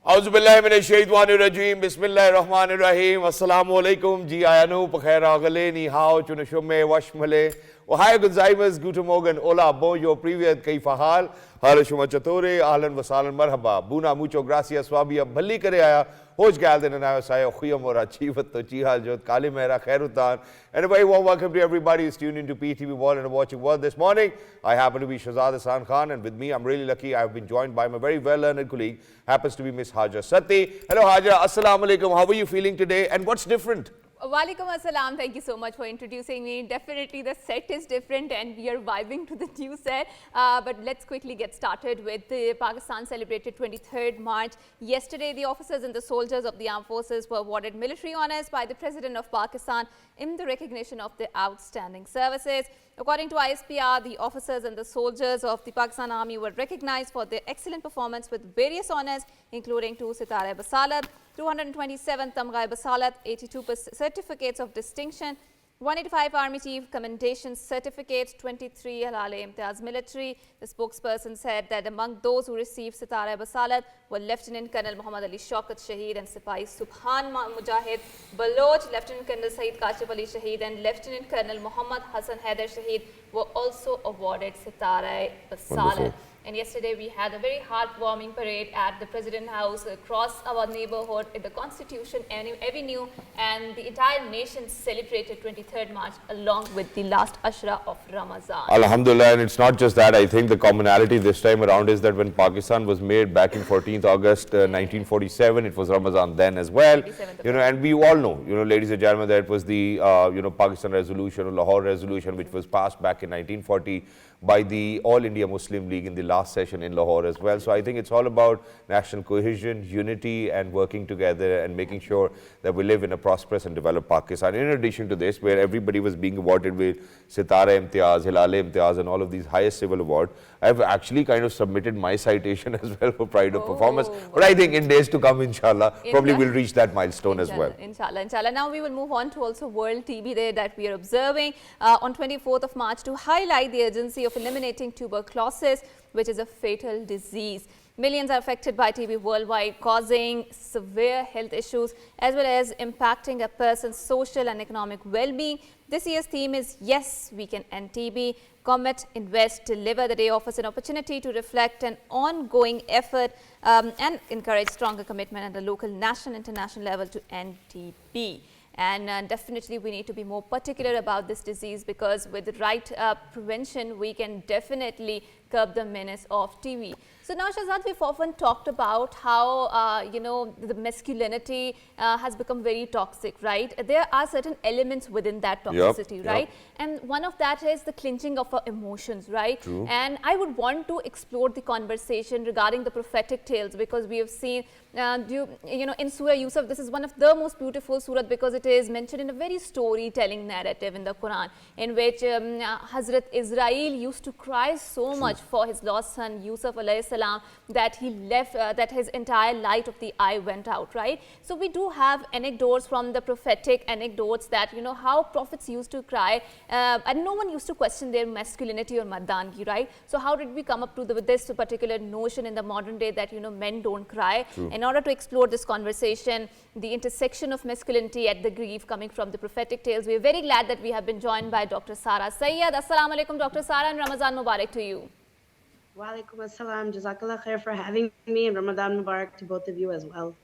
Auzubillahiminash-shaytanir-rajeem. Bismillahir-rahmanir-rahim. Assalamualaikum. Ji ayanu pakhair agale ni hao chunashume washmale. Ohio Gonzaimas, Guten Morgen, Hola, Boyo, Privyat, Kaifahal, Harashuma Chatore, Ahlan Wasalan Marhaba, Buna, Mucho Gracias, Swabia, Bali Kareaya, Hoj Galden and Saya, Huyamora, Chivat, Chihal Jot, Kalimera, Kherutan, and a very warm welcome to everybody who's tuned into PTV World and watching World this morning. I happen to be Shahzad Hasan Khan, and with me, I'm really lucky. I've been joined by my very well-learned colleague, happens to be Miss Hajra Satti. Hello, Hajra. Assalamu alaikum. How are you feeling today, and what's different? Walaikum assalam. Thank you so much for introducing me. Definitely the set is different and we are vibing to the new set. But let's quickly get started with the Pakistan celebrated 23rd March. Yesterday, the officers and the soldiers of the armed forces were awarded military honors by the President of Pakistan in the recognition of their outstanding services. According to ISPR, the officers and the soldiers of the Pakistan Army were recognized for their excellent performance with various honors, including 2 SARA Basalat, 227 Tamgha Basalat, 82 certificates of distinction, 185 Army Chief Commendation Certificates, 23 MUMTAZ military. The spokesperson said that among those who received SARA Basalat were Lieutenant Colonel Muhammad Ali Shaukat Shahid and Sipahi Subhan Mujahid Baloch, Lieutenant Colonel Saeed Kashif Ali Shahid and Lieutenant Colonel Muhammad Hassan Haider Shahid were also awarded SARA Basalat. And yesterday we had a very heartwarming parade at the President House across our neighborhood in the Constitution Avenue, and the entire nation celebrated 23rd March along with the last Ashra of Ramzan. Alhamdulillah, and it's not just that. I think the commonality this time around is that when Pakistan was made back in 14th August 1947, it was Ramzan then as well. And we all know, ladies and gentlemen, that it was the Pakistan resolution or Lahore resolution, which was passed back in 1940 by the All India Muslim League in the last session in Lahore as well. So I think it's all about national cohesion, unity and working together and making sure that we live in a prosperous and developed Pakistan. In addition to this, where everybody was being awarded with Sitara Imtiaz, Hilal Imtiaz and all of these highest civil awards, I've actually kind of submitted my citation as well for pride of performance. But I think in days to come, inshallah, probably we'll reach that milestone as well. Inshallah. Now we will move on to also World TB Day that we are observing on 24th of March to highlight the urgency of eliminating tuberculosis, which is a fatal disease. Millions are affected by TB worldwide, causing severe health issues as well as impacting a person's social and economic well-being. This year's theme is Yes, We Can End TB. Commit, Invest, Deliver. The day offers an opportunity to reflect an ongoing effort and encourage stronger commitment at the local, national, international level to end TB. And definitely we need to be more particular about this disease, because with the right prevention, we can definitely curb the menace of TB. So now, Shahzad, we've often talked about how, the masculinity has become very toxic, right? There are certain elements within that toxicity, right? And one of that is the clinching of our emotions, right? True. And I would want to explore the conversation regarding the prophetic tales, because we have seen, in Surah Yusuf, this is one of the most beautiful surah because it is mentioned in a very storytelling narrative in the Quran, in which Hazrat Israel used to cry so much for his lost son Yusuf alayhi salam that he left, that his entire light of the eye went out, right? So we do have anecdotes from the prophetic anecdotes that, how prophets used to cry and no one used to question their masculinity or mardangi, right? So how did we come up to with this particular notion in the modern day that, men don't cry? True. In order to explore this conversation, the intersection of masculinity at the grief coming from the prophetic tales, we are very glad that we have been joined by Dr. SARA. Syed, Assalamu alaikum, Dr. SARA, and Ramazan Mubarak to you. Walaikum assalam. Jazakallah khair for having me, and Ramadan Mubarak to both of you as well.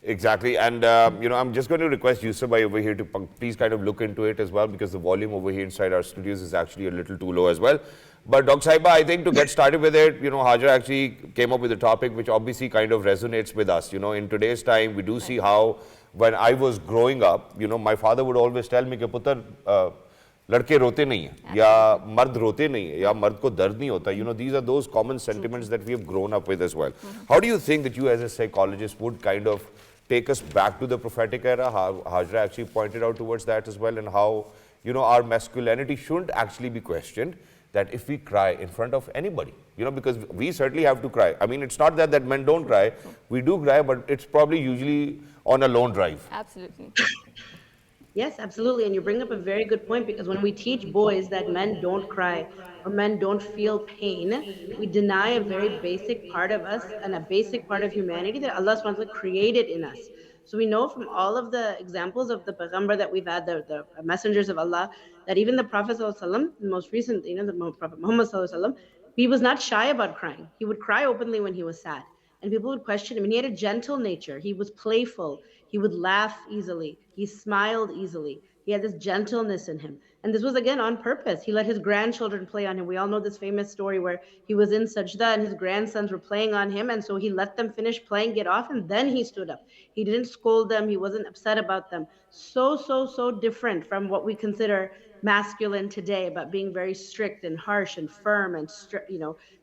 Exactly. And, I'm just going to request Yusuf bhai over here to please kind of look into it as well, because the volume over here inside our studios is actually a little too low as well. But Dr. Saiba, I think to get started with it, Hajra actually came up with a topic which obviously kind of resonates with us. In today's time, we do see how when I was growing up, my father would always tell me, Putar, लड़के रोते नहीं हैं या मर्द रोते नहीं है या मर्द को दर्द नहीं होता. These are those common sentiments that we have grown up with as well. How do you think that you as a psychologist would kind of take us back to the prophetic era? How Hajra actually pointed out towards that as well, and how our masculinity shouldn't actually be questioned, that if we cry in front of anybody, because we certainly have to cry. I mean, it's not that men don't cry. We do cry, but it's probably usually on a lone drive. Absolutely. Yes, absolutely. And you bring up a very good point, because when we teach boys that men don't cry or men don't feel pain, we deny a very basic part of us and a basic part of humanity that Allah subhanahu wa ta'ala created in us. So we know from all of the examples of the Payghambar that we've had, the messengers of Allah, that even the Prophet sallallahu alaihi wasallam, the most recent, the Prophet Muhammad sallallahu alaihi wasallam, he was not shy about crying. He would cry openly when he was sad. And people would question him. And he had a gentle nature. He was playful. He would laugh easily. He smiled easily. He had this gentleness in him. And this was, again, on purpose. He let his grandchildren play on him. We all know this famous story where he was in sajda and his grandsons were playing on him. And so he let them finish playing, get off, and then he stood up. He didn't scold them. He wasn't upset about them. So different from what we consider masculine today, about being very strict and harsh and firm and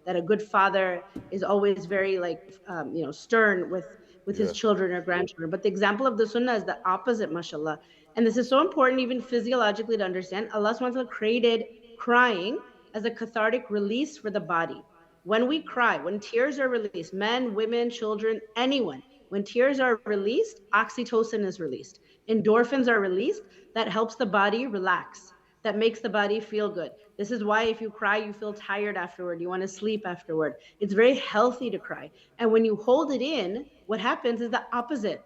that a good father is always very stern with his children or grandchildren. But the example of the sunnah is the opposite, mashallah. And this is so important even physiologically to understand. Allah subhanahu wa ta'ala created crying as a cathartic release for the body. When we cry, when tears are released, men, women, children, anyone, when tears are released, oxytocin is released. Endorphins are released. That helps the body relax. That makes the body feel good. This is why if you cry, you feel tired afterward. You want to sleep afterward. It's very healthy to cry. And when you hold it in, what happens is the opposite.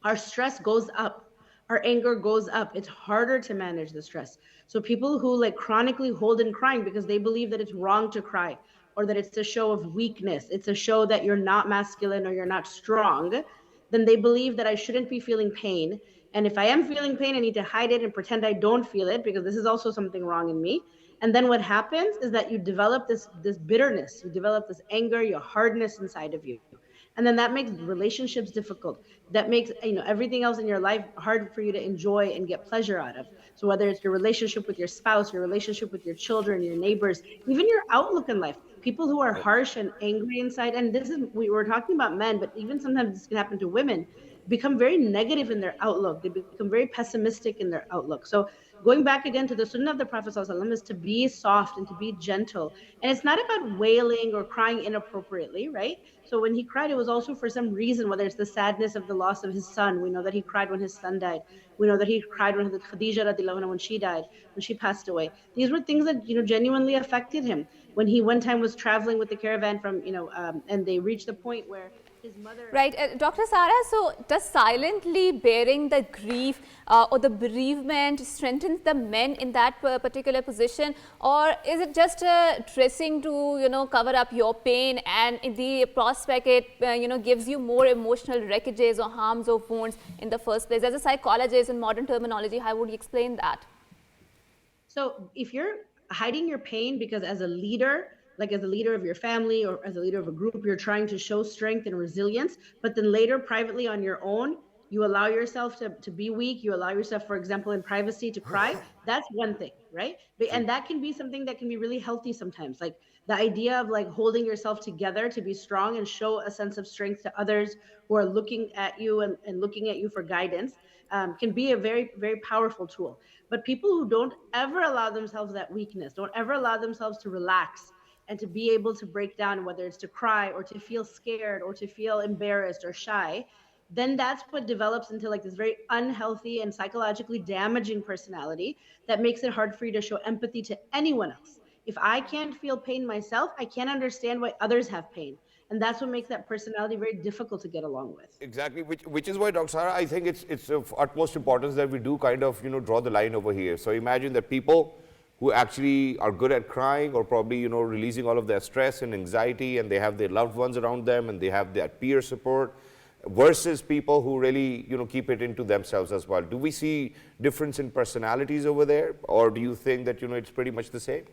Our stress goes up. Our anger goes up. It's harder to manage the stress. So people who chronically hold in crying because they believe that it's wrong to cry, or that it's a show of weakness, it's a show that you're not masculine or you're not strong, then they believe that I shouldn't be feeling pain. And if I am feeling pain, I need to hide it and pretend I don't feel it, because this is also something wrong in me. And then what happens is that you develop this bitterness, you develop this anger, your hardness inside of you. And then that makes relationships difficult. That makes everything else in your life hard for you to enjoy and get pleasure out of. So whether it's your relationship with your spouse, your relationship with your children, your neighbors, even your outlook in life. People who are harsh and angry inside, and we were talking about men, but even sometimes this can happen to women, become very negative in their outlook. They become very pessimistic in their outlook. So going back again to the sunnah of the Prophet ﷺ is to be soft and to be gentle. And it's not about wailing or crying inappropriately, right? So when he cried, it was also for some reason, whether it's the sadness of the loss of his son. We know that he cried when his son died. We know that he cried when Khadija radiallahu anha, when she died, when she passed away. These were things that genuinely affected him. When he one time was traveling with the caravan from and they reached the point where his mother. Right, Dr. Sara, so does silently bearing the grief or the bereavement strengthens the men in that particular position, or is it just dressing to cover up your pain, and in the prospect it gives you more emotional wreckages or harms or wounds in the first place? As a psychologist in modern terminology, how would you explain that? So if you're hiding your pain because as a leader, like as a leader of your family or as a leader of a group, you're trying to show strength and resilience, but then later privately on your own, you allow yourself to be weak, you allow yourself, for example, in privacy to cry, that's one thing, right? And that can be something that can be really healthy sometimes. Like the idea of holding yourself together to be strong and show a sense of strength to others who are looking at you and looking at you for guidance can be a very, very powerful tool. But people who don't ever allow themselves that weakness, don't ever allow themselves to relax, and to be able to break down, whether it's to cry or to feel scared or to feel embarrassed or shy, then that's what develops into this very unhealthy and psychologically damaging personality that makes it hard for you to show empathy to anyone else. If I can't feel pain myself, I can't understand why others have pain. And that's what makes that personality very difficult to get along with. Exactly, which is why, Dr. Sara, I think it's of utmost importance that we do kind of, draw the line over here. So imagine that people who actually are good at crying or probably, releasing all of their stress and anxiety, and they have their loved ones around them and they have their peer support, versus people who really, keep it into themselves as well. Do we see difference in personalities over there, or do you think that, it's pretty much the same?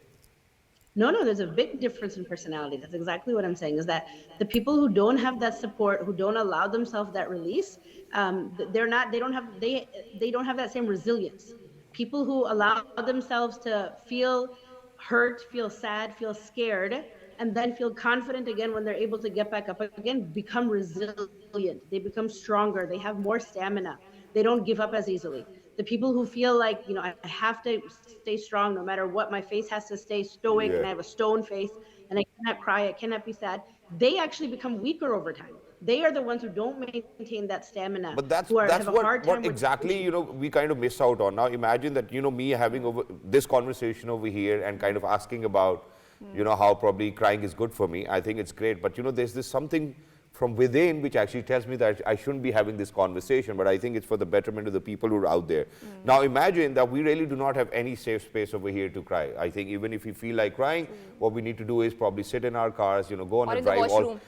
No, there's a big difference in personality. That's exactly what I'm saying, is that the people who don't have that support, who don't allow themselves that release, they don't have that same resilience. People who allow themselves to feel hurt, feel sad, feel scared, and then feel confident again when they're able to get back up again, become resilient. They become stronger. They have more stamina. They don't give up as easily. the people who feel like, you know, I have to stay strong no matter what, my face has to stay stoic and I have a stone face and I cannot cry, I cannot be sad, they actually become weaker over time. They are the ones who don't maintain that stamina, But that's who have a hard time what with exactly, you know, we kind of miss out on. Now imagine that, you know, me having over this conversation over here and kind of asking about, you know, how probably crying is good for me. I think it's great. But, you know, there's this something from within which actually tells me that I shouldn't be having this conversation, but I think it's for the betterment of the people who are out there. Now imagine that we really do not have any safe space over here to cry. I think even if we feel like crying, what we need to do is probably sit in our cars, you know, go on or a in the drive. washroom.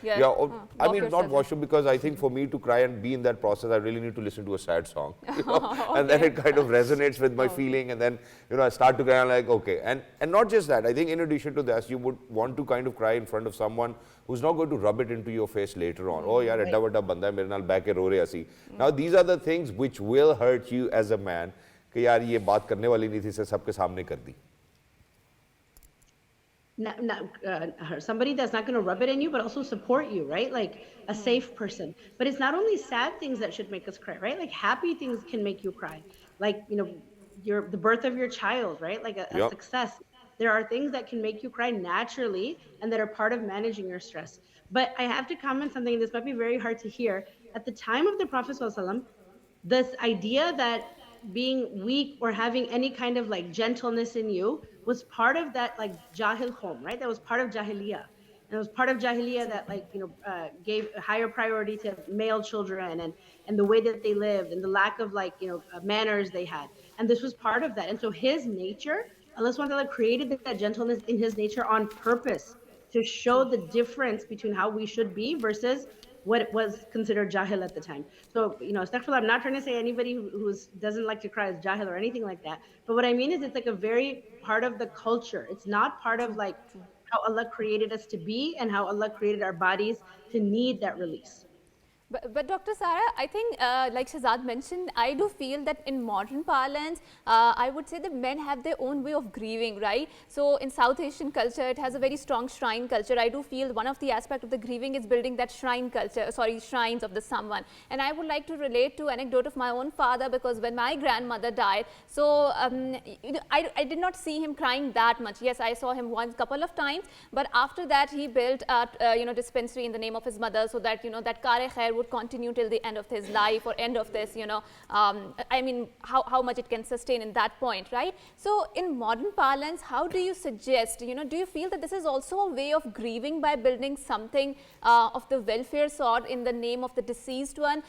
I mean, not yourself. washroom, because I think for me to cry and be in that process, I really need to listen to a sad song. You know? And then it kind of resonates with my feeling, and then, you know, I start to cry, I'm like, okay. And not just that, I think in addition to this, you would want to kind of cry in front of someone who's not going to rub it into your face later on. Oh, yaar, edda vadda banda hai, mere naal beh ke ro raha si. Now, these are the things which will hurt you as a man. Ki yaar, ye baat karne wali nahi thi, se sabke samne kar di. Somebody that's not going to rub it in you, but also support you, right? Like a safe person. But it's not only sad things that should make us cry, right? Like happy things can make you cry. Like, you know, the birth of your child, right? Like a success. There are things that can make you cry naturally and that are part of managing your stress. But I have to comment something, this might be very hard to hear. At the time of the Prophet ﷺ, this idea that being weak or having any kind of like gentleness in you was part of that like Jahil Khom, right? That was part of Jahiliyyah. And it was part of Jahiliyyah that, like, you know, gave a higher priority to male children and the way that they lived and the lack of, like, you know, manners they had. And this was part of that. And so his nature, Allah SWT created that gentleness in his nature on purpose to show the difference between how we should be versus what was considered jahil at the time. So, you know, astaghfirullah, I'm not trying to say anybody who doesn't like to cry is jahil or anything like that. But what I mean is it's like a very part of the culture. It's not part of like how Allah created us to be and how Allah created our bodies to need that release. But Dr. Sara, I think like Shahzad mentioned, I do feel that in modern parlance, I would say that men have their own way of grieving, right? So in South Asian culture, it has a very strong shrine culture. I do feel one of the aspects of the grieving is building that shrine culture, shrines of the someone. And I would like to relate to an anecdote of my own father, because when my grandmother died, so I did not see him crying that much. Yes, I saw him once, couple of times, but after that he built a dispensary in the name of his mother, so that, you know, that kare khair would continue till the end of his life or end of this, you know, I mean, how much it can sustain in that point, right? So in modern parlance, how do you suggest, you know, do you feel that this is also a way of grieving by building something of the welfare sort in the name of the deceased one,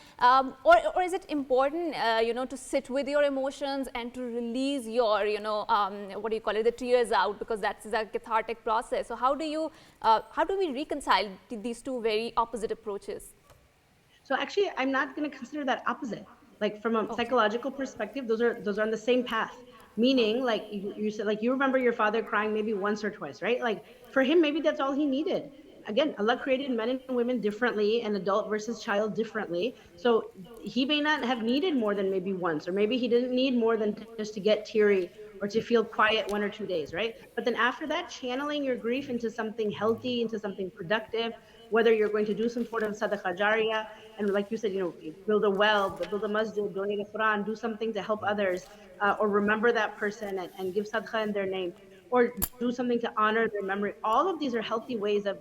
or is it important, you know, to sit with your emotions and to release your, you know, what do you call it, the tears out, because that's a cathartic process. So how do we reconcile these two very opposite approaches? So actually, I'm not going to consider that opposite. Like from a psychological perspective, those are on the same path. Meaning, like you said, like you remember your father crying maybe once or twice, right? Like for him, maybe that's all he needed. Again, Allah created men and women differently, and adult versus child differently. So he may not have needed more than maybe once, or maybe he didn't need more than just to get teary or to feel quiet 1 or 2 days, right? But then after that, channeling your grief into something healthy, into something productive, whether you're going to do some sort of sadaqah jariyah, and like you said, you know, build a well, build a masjid, donate a Quran, do something to help others, or remember that person and give sadaqah in their name, or do something to honor their memory. All of these are healthy ways of,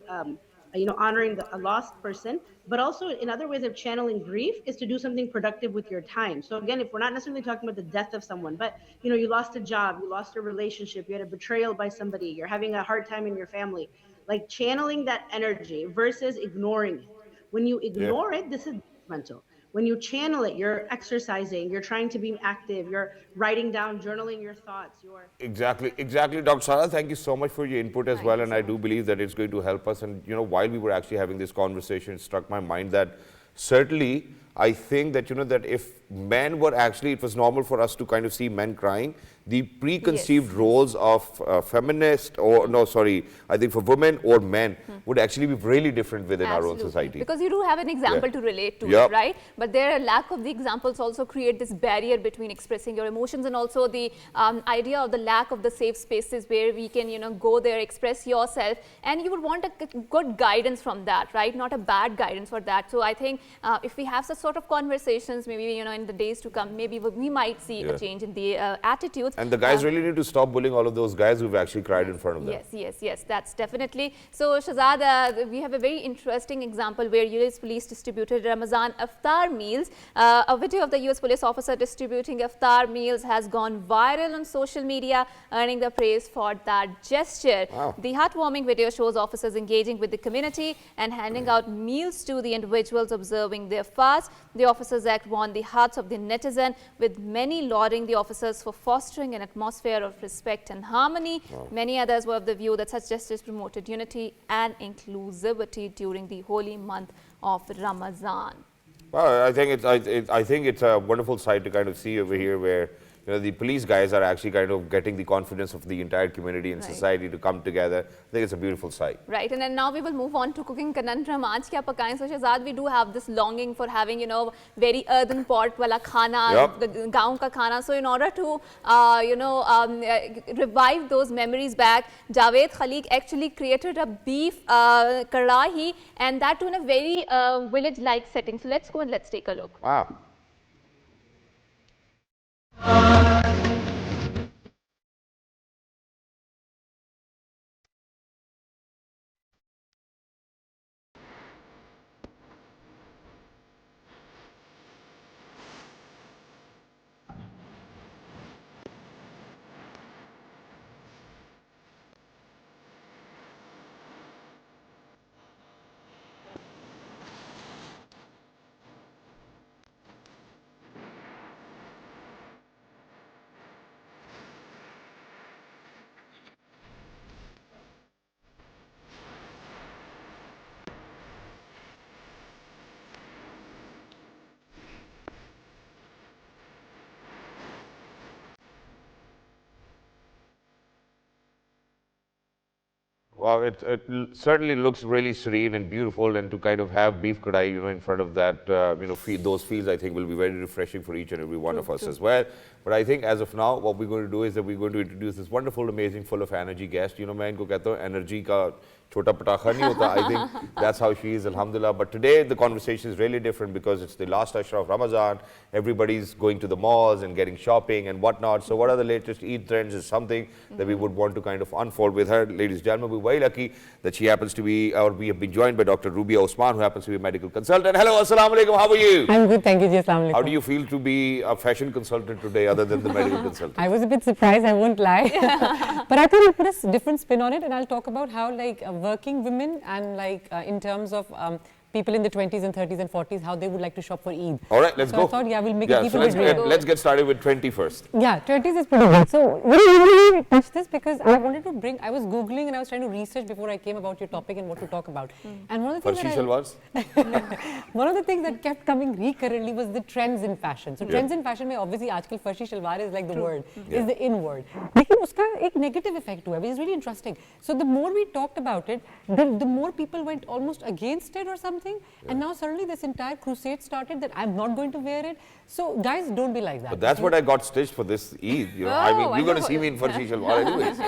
you know, honoring a lost person. But also in other ways of channeling grief is to do something productive with your time. So again, if we're not necessarily talking about the death of someone, but, you know, you lost a job, you lost a relationship, you had a betrayal by somebody, you're having a hard time in your family, like channeling that energy versus ignoring it. When you ignore it, this is mental. When you channel it, you're exercising, you're trying to be active, you're writing down, journaling your thoughts. Exactly, Dr. Sara, thank you so much for your input as well, and I do believe that it's going to help us. And, you know, while we were actually having this conversation, it struck my mind that certainly I think that, you know, that if men were actually, it was normal for us to kind of see men crying, the preconceived roles of feminist, or no, sorry, I think for women or men would actually be really different within our own society. Because you do have an example to relate to, right? But their lack of the examples also create this barrier between expressing your emotions, and also the idea of the lack of the safe spaces where we can, you know, go there, express yourself, and you would want a good guidance from that, right? Not a bad guidance for that. So I think if we have such sort of conversations, maybe, you know, in the days to come, maybe we might see a change in the attitudes. And the guys really need to stop bullying all of those guys who've actually cried in front of them. Yes, that's definitely. So, Shahzad, we have a very interesting example where US police distributed Ramazan iftar meals. A video of the US police officer distributing iftar meals has gone viral on social media, earning the praise for that gesture. Wow. The heartwarming video shows officers engaging with the community and handing out meals to the individuals observing their fast. The officers' act won the hearts of the netizen, with many lauding the officers for fostering an atmosphere of respect and harmony. Wow. Many others were of the view that such gestures promoted unity and inclusivity during the holy month of Ramazan. Well, I think it's a wonderful sight to kind of see over here, where you know the police guys are actually kind of getting the confidence of the entire community and society to come together. I think it's a beautiful sight. Right, and then now we will move on to cooking conundrum. Aaj kya pakaएं? So Shahzad, we do have this longing for having, you know, very earthen pot wala khana, the gaon ka khana. So in order to revive those memories back, Javed Khalik actually created a beef karahi, and that too in a very village-like setting. So let's go and let's take a look. Wow. Wow, it certainly looks really serene and beautiful, and to kind of have beef kadai, you know, in front of that, those fields, I think will be very refreshing for each and every one of us as well. But I think as of now, what we're going to do is that we're going to introduce this wonderful, amazing, full of energy guest. You know, मैं इनको कहता हूँ energy का छोटा पटाखा नहीं होता. I think that's how she is, alhamdulillah. But today the conversation is really different because it's the last Ashra of Ramazan. Everybody's going to the malls and getting shopping and whatnot. So what are the latest Eid trends is something that we would want to kind of unfold with her. Ladies and gentlemen, we're very lucky that she happens to be, or we have been joined by Dr. RUBIA Osman, who happens to be a medical consultant. Hello, assalamu alaikum, how are you? I'm good, thank you. Ji, assalamu alaikum. How do you feel to be a fashion consultant today other than the medical consultant? I was a bit surprised, I won't lie. But I thought I'll put a different spin on it, and I'll talk about how working women and in terms of people in the 20s and 30s and 40s, how they would like to shop for Eid. All right, let's go. I thought, we'll make it so let's get started with 20 first. Yeah, 20s is pretty good. So we really touch this because I wanted to bring, I was Googling and I was trying to research before I came about your topic and what to talk about. And one of the things one of the things that kept coming recurrently was the trends in fashion. So trends in fashion, obviously, aajkal farshi shalwar is like the word, is the in word. But uska ek negative effect hua, which is really interesting. So the more we talked about it, the more people went almost against it or something. And now suddenly this entire crusade started that I'm not going to wear it. So guys, don't be like that. But that's what I got stitched for this Eid. You know, I mean, you're going to see me in farshi shalwar anyways.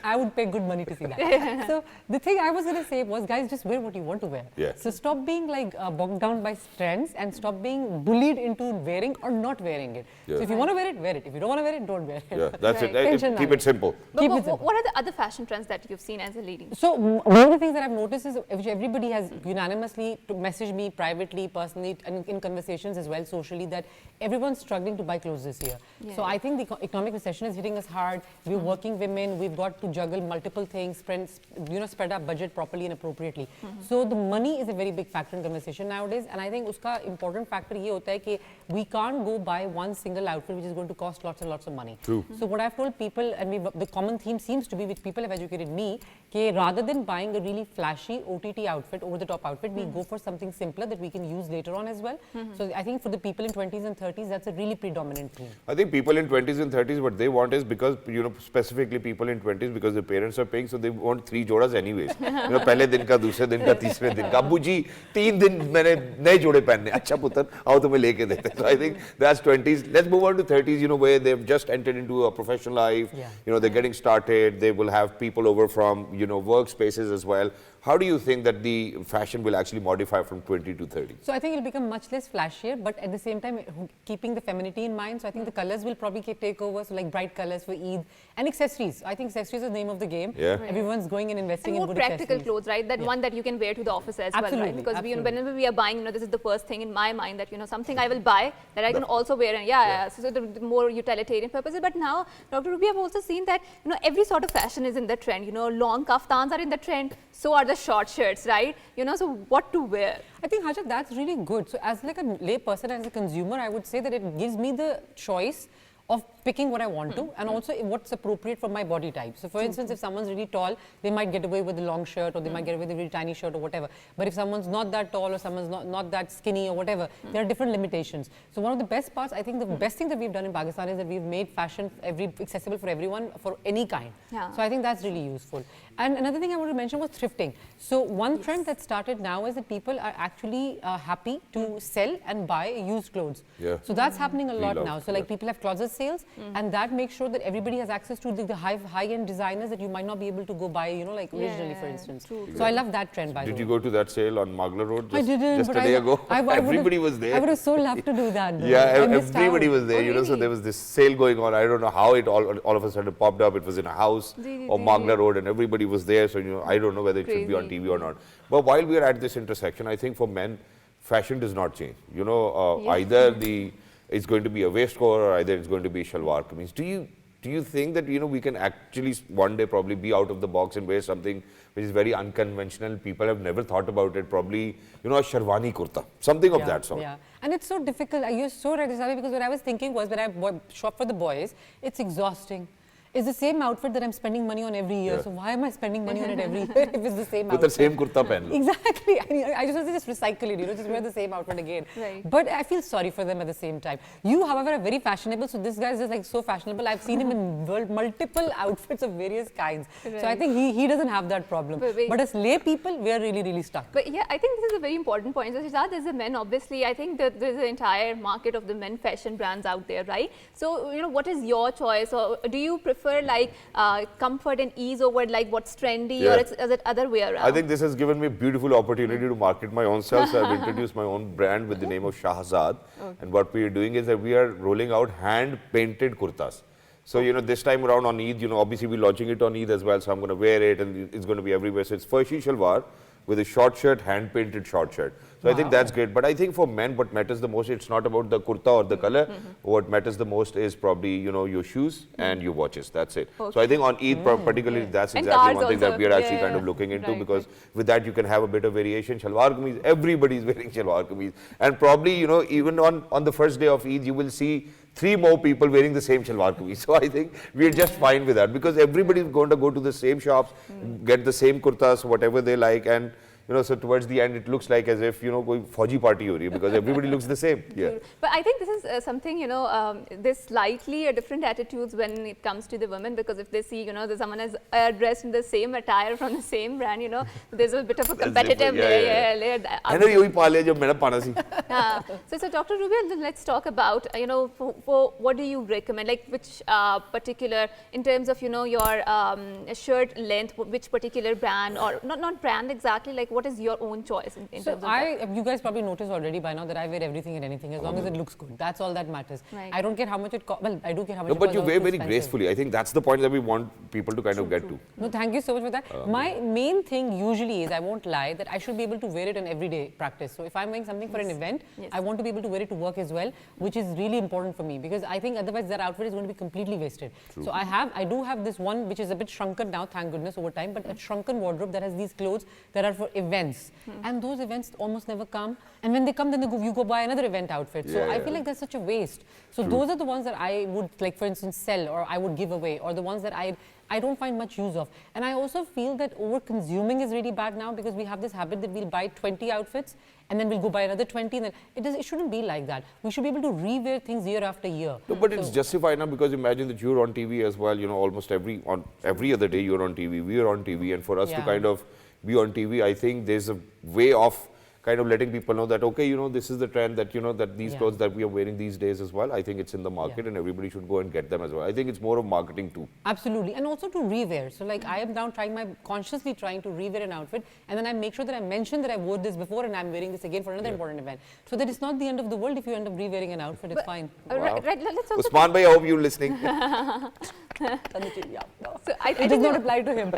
I would pay good money to see that. So the thing I was going to say was, guys, just wear what you want to wear. So stop being bogged down by trends and stop being bullied into wearing or not wearing it. So if you want to wear it, wear it. If you don't want to wear it, don't wear it. Yeah, that's it. Keep it simple. But what are the other fashion trends that you've seen as a lady? So one of the things that I've noticed is which everybody has unanimously messaged me privately, personally, and in conversations as well, socially, that everyone's struggling to buy clothes this year. So I think the economic recession is hitting us hard. We're working women. We've got to juggle multiple things, spread our budget properly and appropriately. So the money is a very big factor in conversation nowadays, and I think uska important factor ye hota hai ki we can't go buy one single outfit which is going to cost lots and lots of money. True. So what I've told people, and the common theme seems to be, which people have educated me, कि rather than buying a really flashy OTT outfit, over-the-top outfit, we go for something simpler that we can use later on as well. So I think for the people in 20s and 30s, that's a really predominant theme. I think people in 20s and 30s, what they want is, because, you know, specifically people in 20s, because their parents are paying, so they want 3 jodas anyways. You know, पहले दिन का, दूसरे दिन का, तीसरे दिन का, अब्बू जी 3 दिन मैंने नए जोड़े पहनने, अच्छा पुत्र, आओ तुम्हें लेके देते. So I think that's 20s. Let's move on to 30s, you know, where they've just entered into a professional life. You know, they're getting started. They will have people over from, you know, workspaces as well. How do you think that the fashion will actually modify from 20 to 30? So I think it'll become much less flashier, but at the same time, keeping the femininity in mind. So I think the colors will probably take over. So like bright colors for Eid and accessories. I think accessories is the name of the game. Yeah. Right. Everyone's going and investing in more good practical accessories. clothes, right? That one that you can wear to the office as well, right? Absolutely, Because we, absolutely. whenever we are buying, this is the first thing in my mind that something I will buy that I can also wear, and so the more utilitarian purposes. But now, Dr. Ruby, I've also seen that every sort of fashion is in the trend. Long kaftans are in the trend, so are the short shirts, right? So what to wear? I think, Hajra, that's really good. So as like a lay person, as a consumer, I would say that it gives me the choice of picking what I want to, and also what's appropriate for my body type. So for instance, if someone's really tall, they might get away with a long shirt, or they might get away with a really tiny shirt or whatever. But if someone's not that tall, or someone's not that skinny or whatever, there are different limitations. So one of the best parts, I think the best thing that we've done in Pakistan is that we've made fashion accessible for everyone, for any kind. Yeah. So I think that's really useful. And another thing I want to mention was thrifting. So one trend that started now is that people are actually happy to sell and buy used clothes. Yeah. So that's happening a lot love, now. So like people have closet sales, and that makes sure that everybody has access to the high-end designers that you might not be able to go buy, like originally, for instance. True. So I love that trend, by the way. Did you go to that sale on Magla Road I didn't, just but a day ago? Everybody was there. I would have so loved to do that. Though. Yeah, I missed everybody out. was there, Oh, so really? there was this sale going on. I don't know how it all of a sudden popped up. It was in a house or Magla Road, and everybody was there. So, I don't know whether it should be on Crazy. TV or not. But while we are at this intersection, I think for men, fashion does not change. Either it's going to be a waistcoat or either it's going to be shalwar kameez. Do you think that, we can actually one day probably be out of the box and wear something which is very unconventional? People have never thought about it. Probably, a sharwani kurta, something of that sort. Yeah, and it's so difficult. You're so right, Zaidi, because what I was thinking was when I shop for the boys, it's exhausting. It's the same outfit that I'm spending money on every year. Yeah. So why am I spending money on it every year if it's the same With outfit? the same kurta pen. Exactly. I just want to just recycle it, just wear the same outfit again. Right. But I feel sorry for them at the same time. You, however, are very fashionable. So this guy is just like so fashionable. I've seen him in multiple outfits of various kinds. So I Right. think he doesn't have that problem. But as lay people, we are really, really stuck. But yeah, I think this is a very important point. So Shahzad, as a men, obviously, I think that there's an entire market of the men fashion brands out there, right? So, what is your choice? Or do you prefer like comfort and ease over like what's trendy, Yeah. or is it other way around? I think this has given me a beautiful opportunity to market my own self. So I've introduced my own brand with the name of Shahzad. And what we are doing is that we are rolling out hand-painted kurtas. So, this time around on Eid, obviously we're launching it on Eid as well. So I'm going to wear it and it's going to be everywhere. So it's Farshi Shalwar with a short shirt, hand-painted short shirt. So I think that's great. But I think for men, what matters the most, it's not about the kurta or the color. What matters the most is probably, your shoes and your watches. That's it. Okay. So I think on Eid particularly, that's And exactly cars one thing that also. we are actually Yeah, kind of yeah. looking into, Right, because with that you can have a bit of variation. Shalwar kameez, everybody is wearing shalwar kameez. And probably, even on the first day of Eid, you will see 3 more people wearing the same shalwar kameez. So I think we're just fine with that, because everybody is going to go to the same shops, get the same kurtas, whatever they like, and so towards the end it looks like as if going Fauji party ho rahi hai, because everybody looks the same. Yeah. But I think this is something, there's slightly a different attitudes when it comes to the women, because if they see, that someone is dressed in the same attire from the same brand, there's a bit of a competitive layer. I know you pale jab maina pana si. So Dr. Rubia, let's talk about, for what do you recommend, like which particular, in terms of, your shirt length, which particular brand, or not brand exactly, like what is your own choice in terms of that? You guys probably noticed already by now that I wear everything and anything as long as it looks good. That's all that matters. Right. I don't care how much it costs. Well, I do care how much No, it but costs. you it's wear very expensive. gracefully. I think that's the point that we want people to kind of get to. No, thank you so much for that. My main thing usually is, I won't lie, that I should be able to wear it in everyday practice. So if I'm wearing something for an event, I want to be able to wear it to work as well, which is really important for me, because I think otherwise that outfit is going to be completely wasted. So I do have this one which is a bit shrunken now, thank goodness, over time, but a shrunken wardrobe that has these clothes that are for events. And those events almost never come. And when they come, then you go buy another event outfit. So I feel like that's such a waste. So those are the ones that I would, like for instance, sell, or I would give away, or the ones that I don't find much use of. And I also feel that over-consuming is really bad now, because we have this habit that we'll buy 20 outfits and then we'll go buy another 20. And then it shouldn't be like that. We should be able to re-wear things year after year. No, but it's justified now, because imagine that you're on TV as well, almost every other day you're on TV, we are on TV, and for us to kind of be on TV, I think there's a way of kind of letting people know that, okay, you know, this is the trend that, you know, that these Yeah. clothes that we are wearing these days as well, I think it's in the market and everybody should go and get them as well. I think it's more of marketing too. Absolutely, and also to rewear. So like I am now consciously trying to rewear an outfit, and then I make sure that I mention that I wore this before and I'm wearing this again for another important event. So that it's not the end of the world if you end up rewearing an outfit, it's fine. Right, let's also Usman bhai, I hope you're listening. So I It think does not apply to him.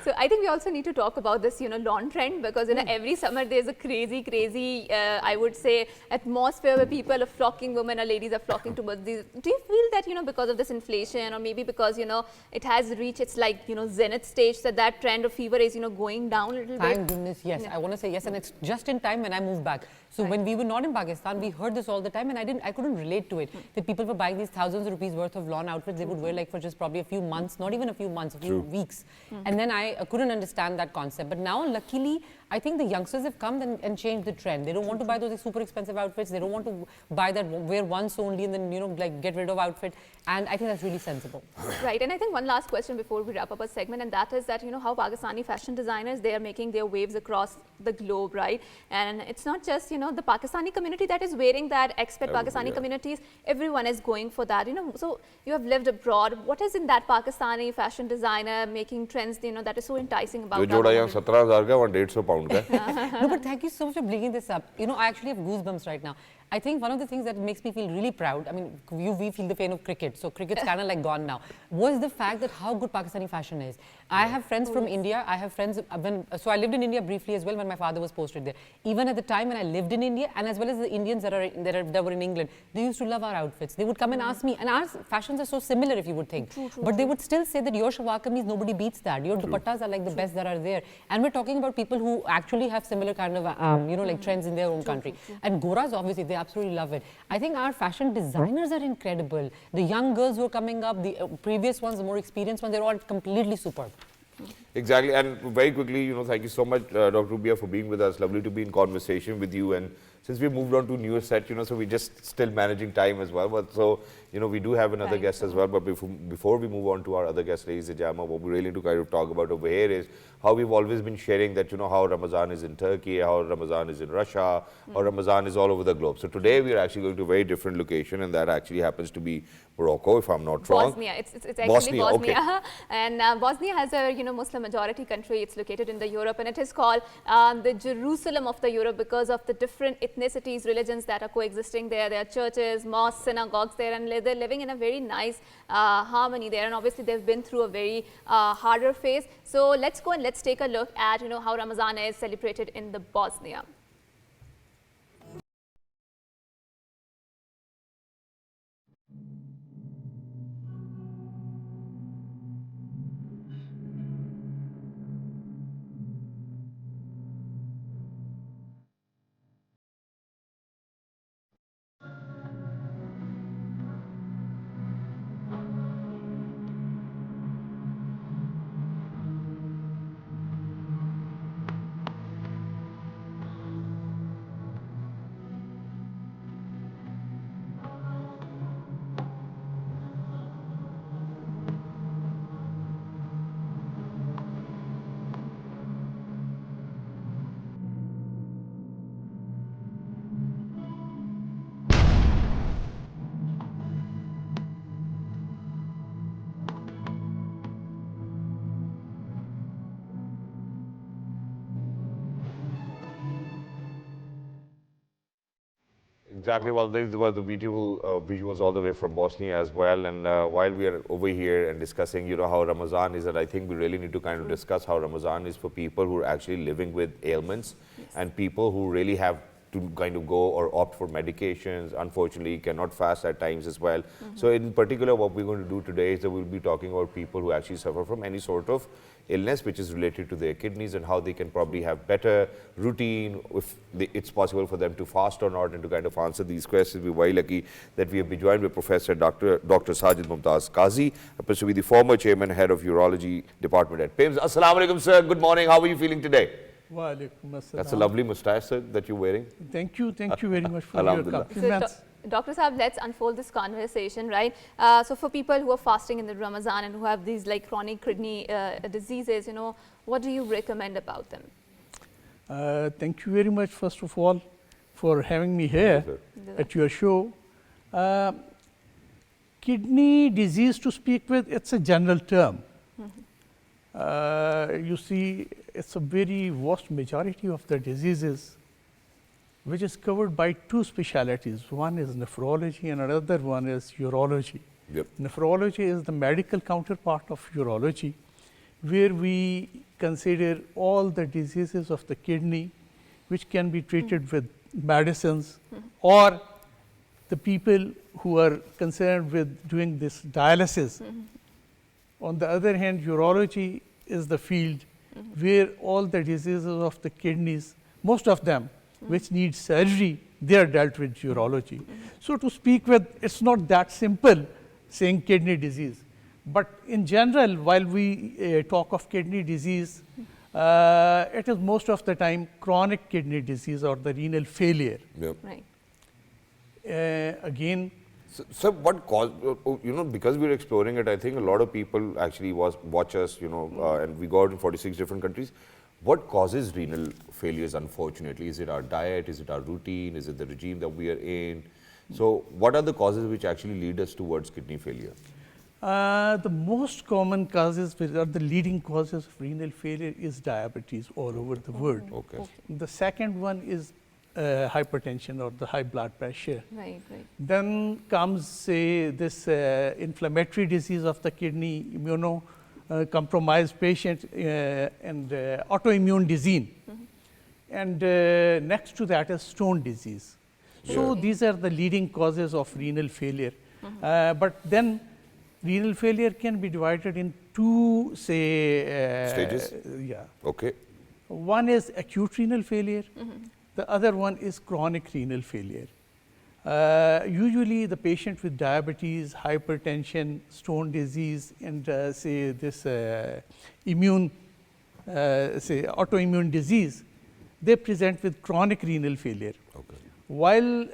So I think we also need to talk about this, you know, lawn trend, because you know every summer there's a crazy, I would say, atmosphere where people are flocking, women or ladies are flocking towards these. Do you feel that, you know, because of this inflation, or maybe because, you know, it has reached its, like, you know, zenith stage, that trend of fever is, you know, going down a little bit? Thank goodness, yes. I want to say yes, and it's just in time when I moved back. So when we were not in Pakistan, we heard this all the time, and I couldn't relate to it. That people were buying these thousands of rupees worth of lawn outfits they would wear like for just probably a few months, not even a few months, a few weeks. And then I couldn't understand that concept. But now, luckily, I think the youngsters have come and changed the trend. They don't want to buy those like, super expensive outfits. They don't want to buy that wear once only and then, you know, like get rid of outfit. And I think that's really sensible. Right, and I think one last question before we wrap up our segment, and that is that, you know, how Pakistani fashion designers, they are making their waves across the globe, right? And it's not just, you know, the Pakistani community that is wearing that, expat Pakistani communities, everyone is going for that, you know. So you have lived abroad. What is in that Pakistani fashion designer making trends, you know, that is so enticing about जो जोड़ा यहाँ 17,000 का 150 pound का No, but thank you so much for bringing this up. You know, I actually have goosebumps right now. I think one of the things that makes me feel really proud, I mean, we feel the pain of cricket, so cricket's kind of like gone now, was the fact that how good Pakistani fashion is. I have friends from India, I have friends, so I lived in India briefly as well when my father was posted there. Even at the time when I lived in India, and as well as the Indians that were in England, they used to love our outfits. They would come and ask me, and our fashions are so similar if you would think, but they would still say that your shalwar kameez, nobody beats that, your dupattas are like the best that are there. And we're talking about people who actually have similar kind of, you know, like trends in their own country. And Goras, obviously, they absolutely love it. I think our fashion designers are incredible. The young girls who are coming up, the previous ones, the more experienced ones, they're all completely superb. Exactly, and very quickly, you know, thank you so much, Dr. Rubia, for being with us. Lovely to be in conversation with you. And since we moved on to newer set, you know, so we're just still managing time as well. But so, you know, we do have another guest as well. But before we move on to our other guest, ladies and gentlemen, what we really need to kind of talk about over here is how we've always been sharing that, you know, how Ramazan is in Turkey, how Ramazan is in Russia, how Ramazan is all over the globe. So today we are actually going to a very different location, and that actually happens to be Morocco, if I'm not wrong. Bosnia. It's actually Bosnia. Okay. And Bosnia has a, you know, Muslim majority country. It's located in the Europe, and it is called the Jerusalem of the Europe because of the different ethnicities, religions that are coexisting there. There are churches, mosques, synagogues there, and they're living in a very nice harmony there. And obviously they've been through a very harder phase. So let's go and let's take a look at, you know, how Ramazan is celebrated in the Bosnia. Exactly. Well, these were the beautiful visuals all the way from Bosnia as well. And while we are over here and discussing, you know, how Ramazan is, and I think we really need to kind of discuss how Ramazan is for people who are actually living with ailments and people who really have to kind of go or opt for medications, unfortunately cannot fast at times as well. So in particular, what we're going to do today is that we'll be talking about people who actually suffer from any sort of illness which is related to their kidneys and how they can probably have better routine, if it's possible for them to fast or not, and to kind of answer these questions. We're very lucky that we have been joined by Professor Dr. Sajid MUMTAZ QAZI, happens to be the former chairman, head of urology department at PIMS. Assalamu alaikum, sir. Good morning. How are you feeling today? That's a lovely moustache, sir, that you're wearing. Thank you very much for your compliments. So, Dr. Saab, let's unfold this conversation, right? So for people who are fasting in the Ramazan and who have these like chronic kidney diseases, you know, what do you recommend about them? Thank you very much, first of all, for having me here at your show. Kidney disease, to speak with, it's a general term. You see, it's a very vast majority of the diseases which is covered by two specialties. One is nephrology and another one is urology. Yep. Nephrology is the medical counterpart of urology, where we consider all the diseases of the kidney which can be treated with medicines, or the people who are concerned with doing this dialysis. On the other hand, urology is the field where all the diseases of the kidneys, most of them which need surgery, they are dealt with urology. So to speak with, it's not that simple saying kidney disease. But in general, while we talk of kidney disease, it is most of the time chronic kidney disease or the renal failure. Yep. Right. Again, So what caused, because we're exploring it, I think a lot of people actually watch us, and we go out in 46 different countries. What causes renal failures, unfortunately? Is it our diet? Is it our routine? Is it the regime that we are in? So what are the causes which actually lead us towards kidney failure? the most common causes, which are the leading causes of renal failure, is diabetes all over the world. Okay. The second one is hypertension or the high blood pressure. Right, right. Then comes, say, this inflammatory disease of the kidney, immunocompromised patient, and autoimmune disease. And next to that is stone disease. So these are the leading causes of renal failure. But then renal failure can be divided in two, say, stages? Yeah. Okay. One is acute renal failure. The other one is chronic renal failure. Usually the patient with diabetes, hypertension, stone disease, and say this autoimmune disease, they present with chronic renal failure. Okay. While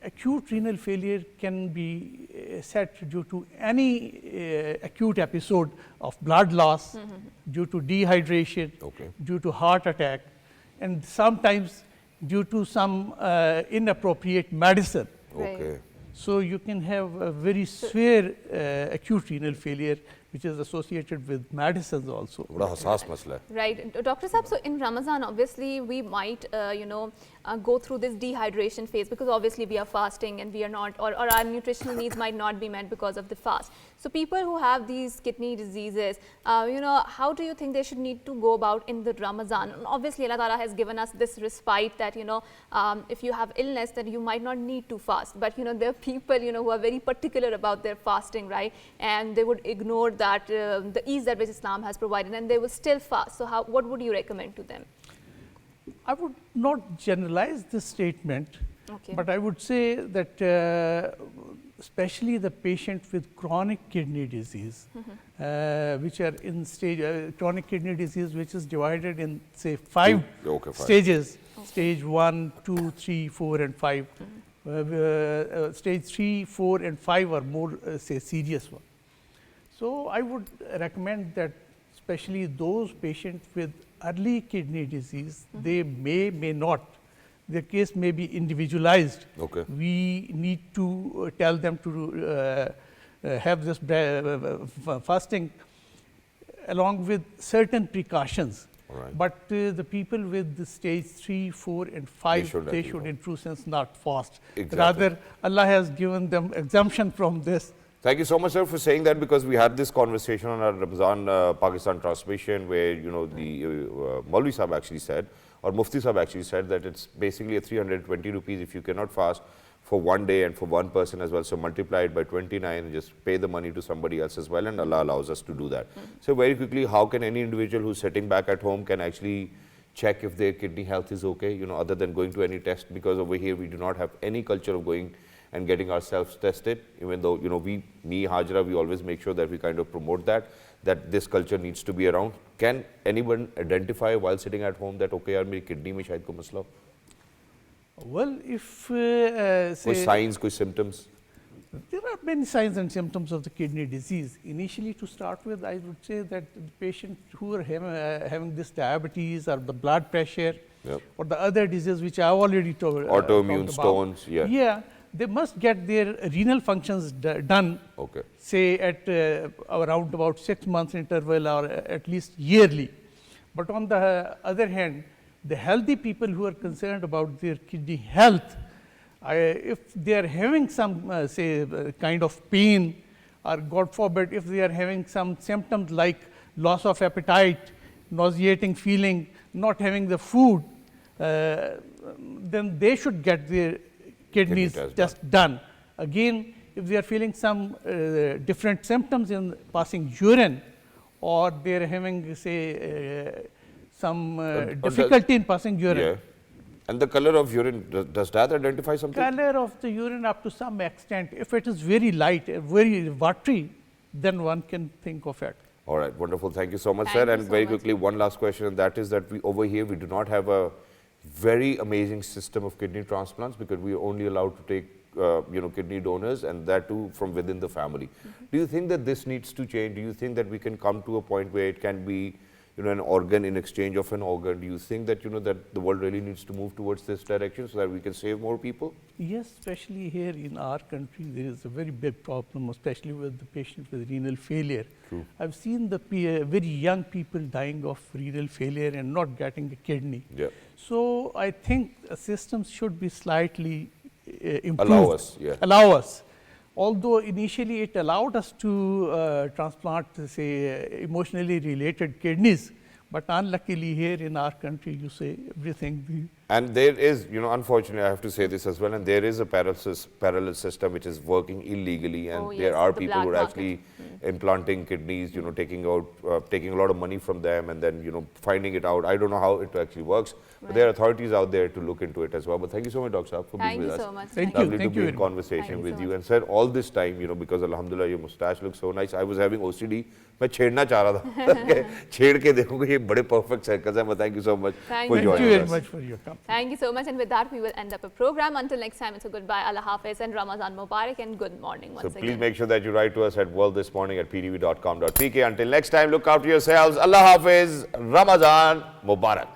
acute renal failure can be set due to any acute episode of blood loss, due to dehydration, due to heart attack, and sometimes due to some inappropriate medicine. Okay. So you can have a very severe acute renal failure, which is associated with medicines also. बड़ा हसास मसला है. Right. Dr. Saab, so in Ramazan, obviously, we might, go through this dehydration phase because obviously we are fasting and we are not, or our nutritional needs might not be met because of the fast. So people who have these kidney diseases, how do you think they should need to go about in the Ramazan? Obviously, Allah Ta'ala has given us this respite that, if you have illness, then you might not need to fast. But, there are people, who are very particular about their fasting, right? And they would ignore that, the ease that which Islam has provided, and they will still fast. So what would you recommend to them? I would not generalize this statement, but I would say that especially the patient with chronic kidney disease, which are in stage, chronic kidney disease which is divided in, say, five stages, stage 1, 2, 3, 4 and 5. Stage 3, 4 and 5 are more, say, serious one. So I would recommend that especially those patients with early kidney disease, they may not, their case may be individualized. Okay. We need to tell them to have this fasting along with certain precautions. Right. But the people with the stage 3, 4 and 5, they should in true sense not fast. Exactly. Rather, Allah has given them exemption from this. Thank you so much, sir, for saying that, because we had this conversation on our Ramzan Pakistan transmission where, the Maulvi Sahib actually said, or Mufti Sahib actually said, that it's basically a 320 rupees if you cannot fast for one day and for one person as well. So multiply it by 29 and just pay the money to somebody else as well, and Allah allows us to do that. So very quickly, how can any individual who's sitting back at home can actually check if their kidney health is okay, other than going to any test? Because over here we do not have any culture of going and getting ourselves tested, even though, me, Hajra, we always make sure that we kind of promote that this culture needs to be around. Can anyone identify while sitting at home that, okay, yaar, meri kidney mein shayad koi masla ho? Well, if say, signs, symptoms? There are many signs and symptoms of the kidney disease. Initially, to start with, I would say that the patients who are having this diabetes or the blood pressure, Yep. or the other diseases which I already told. Autoimmune talked about. stones, yeah. Yeah, they must get their renal functions done, Okay. say at around about 6 months interval or at least yearly. But on the other hand, the healthy people who are concerned about their kidney health, if they are having some say kind of pain, or God forbid if they are having some symptoms like loss of appetite, nauseating feeling, not having the food, then they should get their kidneys test done. Again, if they are feeling some different symptoms in passing urine, or they are having say some difficulty in passing urine. Yeah. And the color of urine, does that identify something? Color of the urine up to some extent, if it is very light, very watery, then one can think of it. All right, wonderful. Thank you so much, Thank sir. you And so very much. quickly, one last question, and that is that we over here, we do not have a very amazing system of kidney transplants because we are only allowed to take kidney donors, and that too from within the family. Do you think that this needs to change? Do you think that we can come to a point where it can be an organ in exchange of an organ? Do you think that that the world really needs to move towards this direction so that we can save more people? Yes, especially here in our country, there is a very big problem, especially with the patients with renal failure. True. I've seen the very young people dying of renal failure and not getting a kidney. Yeah. So I think systems should be slightly improved. Allow us, yeah. Allow us. Although initially it allowed us to transplant, say, emotionally related kidneys, but unluckily here in our country, you say everything. And there is, unfortunately, I have to say this as well, and there is a parallel system which is working illegally, and Oh, yes, there are the people black who are market. actually implanting kidneys, taking a lot of money from them, and then, finding it out. I don't know how it actually works, but there are authorities out there to look into it as well. But thank you so much, Dr. Saab, for being Thank with you us. so much. Thank you. Lovely to be very in much. conversation Thank you with so you. much. And sir, all this time, because alhamdulillah, your mustache looks so nice. I was having OCD. मैं छेड़ना चाह रहा था छेड़ के देखोगे ये बड़े perfect haircuts हैं. But thank you so much Thank for you. Thank you joining very us. much for your company. Thank you so much. And with that, we will end up a program. Until next time, it's a goodbye. Allah Hafiz and Ramazan Mubarak and good morning once So again. please make sure that you write to us at worldthismorning@ptv.com.pk. Until next time, look after yourselves. Allah Hafiz, Ramazan Mubarak.